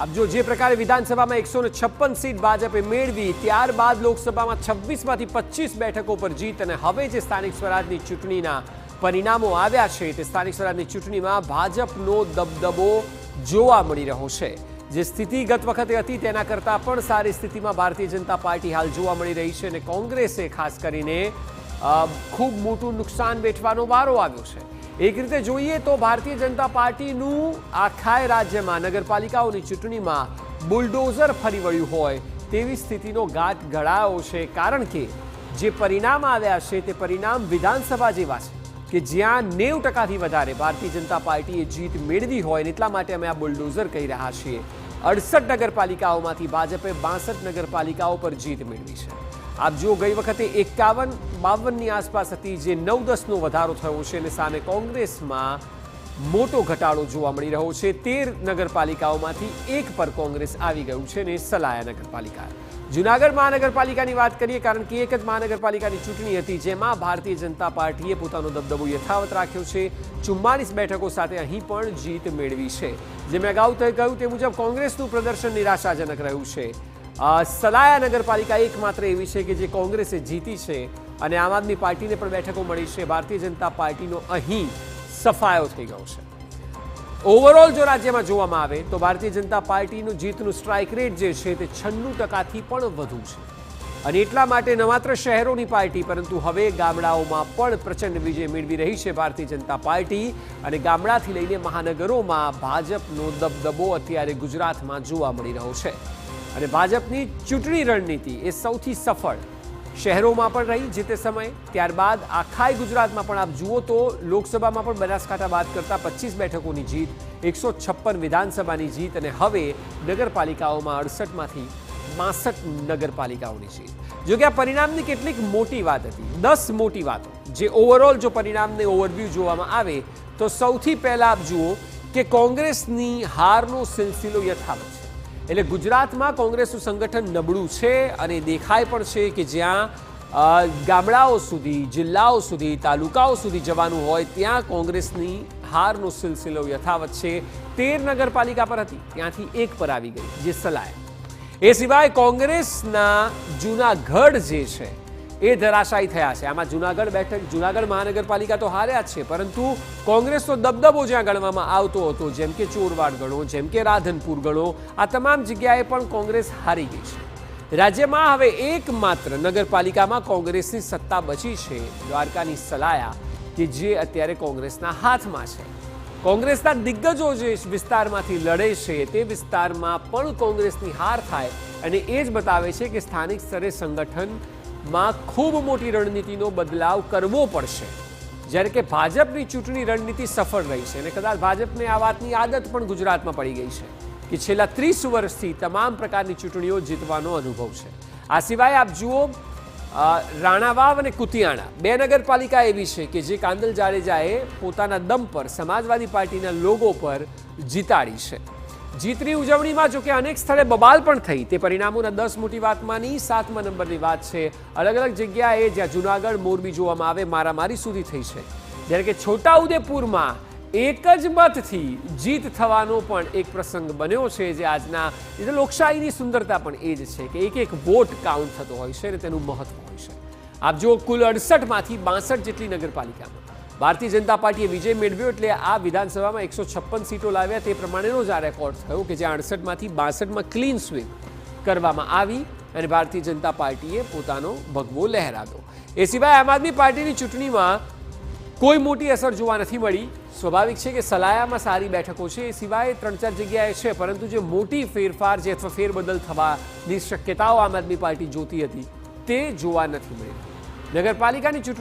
अब जो जे प्रकारे विधानसभाમાં 156 સીટ ભાજપે મેળવી, ત્યારબાદ લોકસભામાં 26માંથી 25 બેઠકો પર જીત અને હવે જે સ્થાનિક સ્વરાજની ચૂંટણીના પરિણામો આવ્યા છે તે સ્થાનિક સ્વરાજની ચૂંટણીમાં ભાજપનો દબદબો જોવા મળી રહ્યો છે। જે સ્થિતિ ગત વખતે હતી તેના કરતાં પણ સારી સ્થિતિમાં ભારતીય જનતા પાર્ટી હાલ જોવા મળી રહી છે અને કોંગ્રેસે ખાસ કરીને ખૂબ મોટું નુકસાન વેઠવાનો વારો આવ્યો છે। एक रीते જોઈએ તો ભારતીય જનતા પાર્ટીનું આખા રાજ્યમાં નગરપાલિકાઓની ચૂંટણીમાં બુલડોઝર ફરી વળ્યું હોય તેવી સ્થિતિનો ઘાટ ઘડાયો છે, કારણ કે જે પરિણામ આવ્યા છે તે પરિણામ વિધાનસભા જેવા છે કે જ્યાં 90%થી વધારે ભારતીય જનતા પાર્ટીએ જીત મેળવી હોય, એટલા માટે અમે આ બુલડોઝર કહી રહ્યા છીએ। 68 નગરપાલિકાઓમાંથી ભાજપે 62 નગરપાલિકાઓ પર જીત મેળવી છે। आप जो गई वखते 51-52 आसपास थी, जे 9-10 વધારો થયો છે અને સામે કોંગ્રેસમાં મોટો ઘટાડો જોવા મળી રહ્યો છે। 13 નગરપાલિકાઓમાંથી એક પર કોંગ્રેસ આવી ગયું છે અને સલાયા નગરપાલિકા। જૂનાગઢ મહાનગરપાલિકાની વાત કરીએ, કારણ કે એક જ મહાનગરપાલિકાની ચૂંટણી હતી જેમાં ભારતીય જનતા પાર્ટીએ પોતાનો દબદબો યથાવત રાખ્યો છે। 44 બેઠકો સાથે અહીં પણ જીત મેળવી છે। જે મેં અગાઉ કહ્યું તે મુજબ કોંગ્રેસનું પ્રદર્શન નિરાશાજનક રહ્યું છે। સલાયા નગરપાલિકા એકમાત્ર એવી છે કે જે કોંગ્રેસે જીતી છે અને આમ આદમી પાર્ટીને પણ બેઠકો મળી છે। ભારતીય જનતા પાર્ટીનો અહીં સફાયો થઈ ગયો છે। ઓવરઓલ જો રાજ્યમાં જોવામાં આવે તો ભારતીય જનતા પાર્ટીનું જીતનું સ્ટ્રાઇક રેટ જે છે તે 96%થી પણ વધુ છે અને એટલા માટે ન માત્ર શહેરોની પાર્ટી પરંતુ હવે ગામડાઓમાં પણ પ્રચંડ વિજય મેળવી રહી છે ભારતીય જનતા પાર્ટી અને ગામડાથી લઈને મહાનગરોમાં ભાજપનો દબદબો અત્યારે ગુજરાતમાં જોવા મળી રહ્યો છે। અને ભાજપની ચૂંટણી રણનીતિ એ સૌથી સફળ શહેરોમાં પણ રહી જે તે સમયે, ત્યારબાદ આખાય ગુજરાતમાં પણ આપ જુઓ તો લોકસભામાં પણ બનાસકાંઠા બાદ કરતાં 25 બેઠકોની જીત, 156 વિધાનસભાની જીત અને હવે નગરપાલિકાઓમાં 68માંથી 62 નગરપાલિકાઓની જીત। જો કે આ પરિણામની કેટલીક મોટી વાત હતી, 10 મોટી વાતો જે ઓવરઓલ જો પરિણામને ઓવરવ્યૂ જોવામાં આવે તો સૌથી પહેલા આપ જુઓ કે કોંગ્રેસની હારનો સિલસિલો યથાવત છે। એટલે ગુજરાતમાં કોંગ્રેસનું સંગઠન નબળું છે અને દેખાય પણ છે કે જ્યાં ગામડાઓ સુધી, જિલ્લાઓ સુધી, તાલુકાઓ સુધી જવાનું હોય ત્યાં કોંગ્રેસની હારનો સિલસિલો યથાવત છે। 13 નગરપાલિકા પર હતી, ત્યાંથી એક પર આવી ગઈ જે સલાય। એ સિવાય કોંગ્રેસના જૂનાગઢ જે છે એ ધરાશાયી થયા છે। આમાં જૂનાગઢ મહાનગરપાલિકા તો હાર્યા જ છે, પરંતુ કોંગ્રેસનો દબદબો જ્યાં ગણવામાં આવતો હતો, જેમ કે ચોરવાડ ગણો, જેમ કે રાધનપુર ગણો, આ તમામ જગ્યાએ પણ કોંગ્રેસ હારી ગઈ છે। રાજ્યમાં હવે એકમાત્ર નગરપાલિકામાં કોંગ્રેસની સત્તા બચી છે, દ્વારકાની સલાયા, કે જે અત્યારે કોંગ્રેસના હાથમાં છે। કોંગ્રેસના દિગ્ગજો જે વિસ્તારમાંથી લડે છે તે વિસ્તારમાં પણ કોંગ્રેસની હાર થાય અને એ જ બતાવે છે કે સ્થાનિક સ્તરે સંગઠનમાં ખૂબ મોટી રણનીતિનો બદલાવ કરવો પડશે, જ્યારે કે ભાજપની ચૂંટણી રણનીતિ સફળ રહી છે અને કદાચ ભાજપને આ વાતની આદત પણ ગુજરાતમાં પડી ગઈ છે કે છેલ્લા 30 વર્ષથી તમામ પ્રકારની ચૂંટણીઓ જીતવાનો અનુભવ છે। આ સિવાય આપ જુઓ રાણાવાવ અને કુતિયાણા 2 નગરપાલિકા એવી છે કે જે કાંદલ જાડેજાએ પોતાના દમ પર સમાજવાદી પાર્ટીના લોગો પર જીતાડી છે। જીતની ઉજવણીમાં જો કે અનેક સ્થળે બબાલ પણ થઈ, તે પરિણામોના 10 મોટી વાતમાંની 7મા નંબરની વાત છે। અલગ અલગ જગ્યાએ જ્યાં જૂનાગઢ, મોરબી જોવામાં આવે મારામારી સુધી થઈ છે, જ્યારે કે છોટાઉદેપુરમાં એક જ મતથી જીત થવાનો પણ એક પ્રસંગ બન્યો છે, જે આજના લોકશાહીની સુંદરતા પણ એ જ છે કે એક વોટ કાઉન્ટ થતો હોય છે અને તેનું મહત્વ હોય છે। આપ જો કુલ 68માંથી 62 જેટલી નગરપાલિકામાં ભારતીય જનતા પાર્ટીએ વિજય મેળવ્યો, એટલે આ વિધાનસભામાં 156 સીટો લાવ્યા તે પ્રમાણેનો જ આ રેકોર્ડ થયો કે જ્યાં 68માંથી 62માં ક્લીન સ્વીપ કરવામાં આવી અને ભારતીય જનતા પાર્ટીએ પોતાનો ભગવો લહેરાવ્યો। એ સિવાય આમ આદમી પાર્ટીની ચૂંટણીમાં કોઈ મોટી અસર જોવા નથી મળી। સ્વાભાવિક છે કે સલાયામાં સારી બેઠકો છે, એ સિવાય 3-4 જગ્યાએ છે, પરંતુ જે મોટી ફેરફાર જે અથવા ફેરબદલ થવાની શક્યતાઓ આમ આદમી પાર્ટી જોતી હતી તે જોવા નથી મળી। નગરપાલિકાની ચૂંટણી